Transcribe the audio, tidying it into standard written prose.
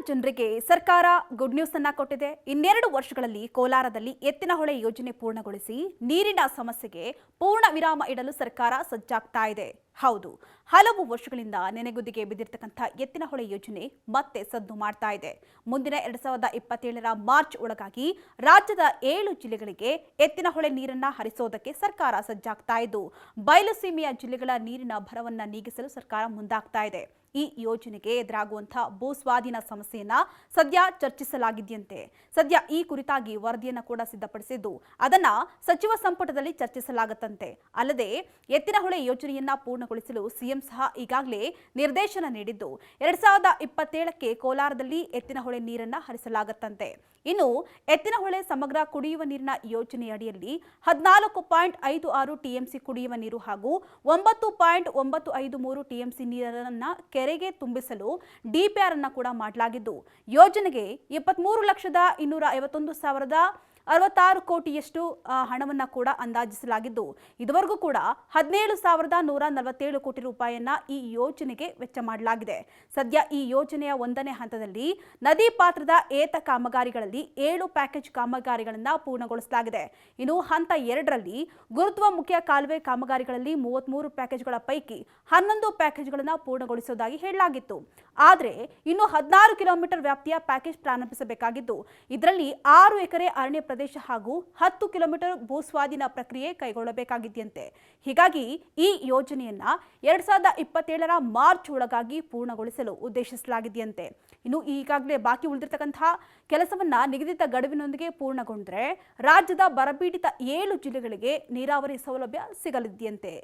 ಜನರಿಗೆ ಸರ್ಕಾರ good news ಅನ್ನ ಕೊಟ್ಟಿದೆ. ಇನ್ನೆರಡು ವರ್ಷಗಳಲ್ಲಿ ಕೋಲಾರದಲ್ಲಿ ಎತ್ತಿನಹೊಳೆ ಯೋಜನೆ ಪೂರ್ಣಗೊಳಿಸಿ ನೀರಿನ ಸಮಸ್ಯೆಗೆ ಪೂರ್ಣ ವಿರಾಮ ಇಡಲು ಸರ್ಕಾರ ಸಜ್ಜಾಗ್ತಾ ಇದೆ. ಹೌದು, ಹಲವು ವರ್ಷಗಳಿಂದ ನೆನೆಗುದಿಗೆ ಬಿದ್ದಿರತಕ್ಕಂಥ ಎತ್ತಿನಹೊಳೆ ಯೋಜನೆ ಮತ್ತೆ ಸದ್ದು ಮಾಡ್ತಾ ಇದೆ. ಮುಂದಿನ 2027ರ ಮಾರ್ಚ್ ಒಳಗಾಗಿ ರಾಜ್ಯದ 7 ಜಿಲ್ಲೆಗಳಿಗೆ ಎತ್ತಿನಹೊಳೆ ನೀರನ್ನ ಹರಿಸೋದಕ್ಕೆ ಸರ್ಕಾರ ಸಜ್ಜಾಗ್ತಾ ಇದ್ದು, ಬಯಲುಸೀಮೆಯ ಜಿಲ್ಲೆಗಳ ನೀರಿನ ಭರವನ್ನ ನೀಗಿಸಲು ಸರ್ಕಾರ ಮುಂದಾಗ್ತಾ ಇದೆ. ಈ ಯೋಜನೆಗೆ ಎದುರಾಗುವಂತಹ ಭೂಸ್ವಾಧೀನ ಸಮಸ್ಯೆಯನ್ನ ಸದ್ಯ ಚರ್ಚಿಸಲಾಗಿದೆಯಂತೆ. ಸದ್ಯ ಈ ಕುರಿತಾಗಿ ವರದಿಯನ್ನು ಕೂಡ ಸಿದ್ಧಪಡಿಸಿದ್ದು ಅದನ್ನ ಸಚಿವ ಸಂಪುಟದಲ್ಲಿ ಚರ್ಚಿಸಲಾಗುತ್ತಂತೆ. ಅಲ್ಲದೆ ಎತ್ತಿನಹೊಳೆ ಯೋಜನೆಯನ್ನ ಪೂರ್ಣಗೊಳಿಸಲು ಸಿಎಂ ಸಹ ಈಗಾಗಲೇ ನಿರ್ದೇಶನ ನೀಡಿದ್ದು 2027ಕ್ಕೆ ಕೋಲಾರದಲ್ಲಿ ಎತ್ತಿನಹೊಳೆ ನೀರನ್ನ ಹರಿಸಲಾಗುತ್ತಂತೆ. ಇನ್ನು ಎತ್ತಿನಹೊಳೆ ಸಮಗ್ರ ಕುಡಿಯುವ ನೀರಿನ ಯೋಜನೆಯಡಿಯಲ್ಲಿ 14.56 ಟಿಎಂಸಿ ಕುಡಿಯುವ ನೀರು ಹಾಗೂ 9.953 ಟಿಎಂಸಿ ನೀರನ್ನ ಕೆರೆಗೆ ತುಂಬಿಸಲು ಡಿಪಿಆರ್ ಅನ್ನು ಕೂಡ ಮಾಡಲಾಗಿದ್ದು, ಯೋಜನೆಗೆ 23,251,066 ಕೋಟಿಯಷ್ಟು ಹಣವನ್ನು ಕೂಡ ಅಂದಾಜಿಸಲಾಗಿದ್ದು, ಇದುವರೆಗೂ ಕೂಡ 17,147 ಕೋಟಿ ರೂಪಾಯಿಯನ್ನ ಈ ಯೋಜನೆಗೆ ವೆಚ್ಚ ಮಾಡಲಾಗಿದೆ. ಸದ್ಯ ಈ ಯೋಜನೆಯ 1ನೇ ಹಂತದಲ್ಲಿ ನದಿ ಪಾತ್ರದ ಏತ ಕಾಮಗಾರಿಗಳಲ್ಲಿ 7 ಪ್ಯಾಕೇಜ್ ಕಾಮಗಾರಿಗಳನ್ನು ಪೂರ್ಣಗೊಳಿಸಲಾಗಿದೆ. ಇನ್ನು ಹಂತ 2ರಲ್ಲಿ ಗುರುತ್ವ ಮುಖ್ಯ ಕಾಲುವೆ ಕಾಮಗಾರಿಗಳಲ್ಲಿ 33 ಪ್ಯಾಕೇಜ್ಗಳ ಪೈಕಿ 11 ಪ್ಯಾಕೇಜ್ಗಳನ್ನು ಪೂರ್ಣಗೊಳಿಸುವುದಾಗಿ ಹೇಳಲಾಗಿತ್ತು. ಆದರೆ ಇನ್ನು 16 ಕಿಲೋಮೀಟರ್ ವ್ಯಾಪ್ತಿಯ ಪ್ಯಾಕೇಜ್ ಪ್ರಾರಂಭಿಸಬೇಕಾಗಿದ್ದು, ಇದರಲ್ಲಿ 6 ಎಕರೆ ಅರಣ್ಯ ಪ್ರದೇಶ ಹಾಗೂ 10 ಕಿಲೋಮೀಟರ್ ಭೂಸ್ವಾಧೀನ ಪ್ರಕ್ರಿಯೆ ಕೈಗೊಳ್ಳಬೇಕಾಗಿದೆಯಂತೆ. ಹೀಗಾಗಿ ಈ ಯೋಜನೆಯನ್ನ 2027ರ ಮಾರ್ಚ್ ಒಳಗಾಗಿ ಪೂರ್ಣಗೊಳಿಸಲು ಉದ್ದೇಶಿಸಲಾಗಿದೆಯಂತೆ. ಇನ್ನು ಈಗಾಗಲೇ ಬಾಕಿ ಉಳಿದಿರತಕ್ಕಂತಹ ಕೆಲಸವನ್ನ ನಿಗದಿತ ಗಡುವಿನೊಂದಿಗೆ ಪೂರ್ಣಗೊಂಡ್ರೆ ರಾಜ್ಯದ ಬರಪೀಡಿತ 7 ಜಿಲ್ಲೆಗಳಿಗೆ ನೀರಾವರಿ ಸೌಲಭ್ಯ ಸಿಗಲಿದೆಯಂತೆ.